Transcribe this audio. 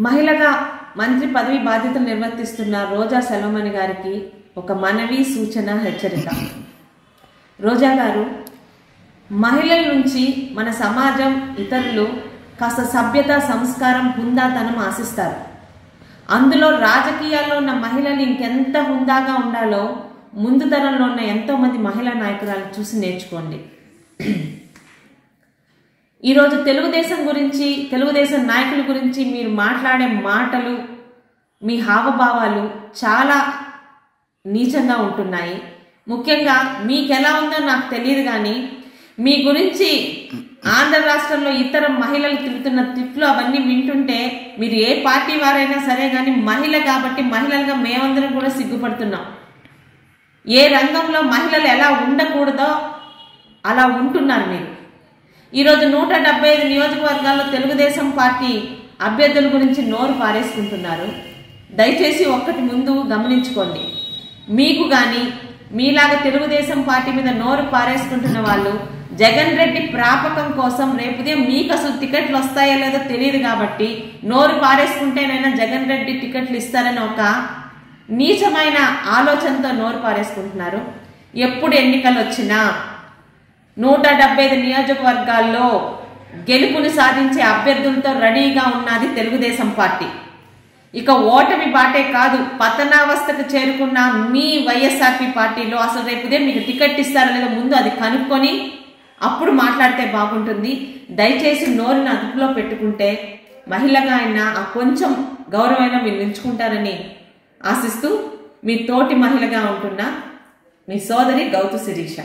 మహిళగా మంత్రి పదవి బాధ్యతలు నిర్వర్తిస్తున్న రోజా సెల్వమణి గారికి ఒక మనవి, సూచన, హెచ్చరిక. రోజా గారు, మహిళల నుంచి మన సమాజం, ఇతరులు కాస్త సభ్యత, సంస్కారం, హుందాతనం ఆశిస్తారు. అందులో రాజకీయాల్లో ఉన్న మహిళలు ఇంకెంత హుందాగా ఉండాలో ముందు తరంలో ఉన్న ఎంతోమంది మహిళా నాయకురాలు చూసి నేర్చుకోండి. ఈరోజు తెలుగుదేశం గురించి, తెలుగుదేశం నాయకుల గురించి మీరు మాట్లాడే మాటలు, మీ హావభావాలు చాలా నీచంగా ఉంటున్నాయి. ముఖ్యంగా మీకెలా ఉందో నాకు తెలియదు, కానీ మీ గురించి ఆంధ్ర రాష్ట్రంలో ఇతర మహిళలు తిరుగుతున్న తిట్లు అవన్నీ వింటుంటే మీరు ఏ పార్టీ వారైనా సరే కానీ మహిళ కాబట్టి మహిళలుగా మేమందరం కూడా సిగ్గుపడుతున్నాం. ఏ రంగంలో మహిళలు ఎలా ఉండకూడదో అలా ఉంటున్నారు మీరు. ఈరోజు 175 నియోజకవర్గాల్లో తెలుగుదేశం పార్టీ అభ్యర్థుల గురించి నోరు పారేసుకుంటున్నారు. దయచేసి ఒక్కటి ముందు గమనించుకోండి. మీకు కానీ మీలాగా తెలుగుదేశం పార్టీ మీద నోరు పారేసుకుంటున్న వాళ్ళు జగన్ రెడ్డి ప్రాపకం కోసం రేపుదే మీకు అసలు టికెట్లు వస్తాయో లేదో తెలియదు కాబట్టి నోరు పారేసుకుంటేనైనా జగన్ రెడ్డి టికెట్లు ఇస్తారని ఒక నీచమైన ఆలోచనతో నోరు పారేసుకుంటున్నారు. ఎప్పుడు ఎన్నికలు వచ్చినా 175 నియోజకవర్గాల్లో గెలుపుని సాధించే అభ్యర్థులతో రెడీగా ఉన్నది తెలుగుదేశం పార్టీ. ఇక ఓటమి బాటే కాదు, పతనావస్థకు చేరుకున్న మీ వైఎస్ఆర్పీ పార్టీలో అసలు రేపుదే మీకు టికెట్ ఇస్తారో లేదో ముందు అది కనుక్కొని అప్పుడు మాట్లాడితే బాగుంటుంది. దయచేసి నోరుని అదుపులో పెట్టుకుంటే మహిళగా అయినా ఆ కొంచెం గౌరవమైనా మీరు నిలుచుకుంటారని ఆశిస్తూ మీ తోటి మహిళగా ఉంటున్న మీ సోదరి గౌతు శిరీష.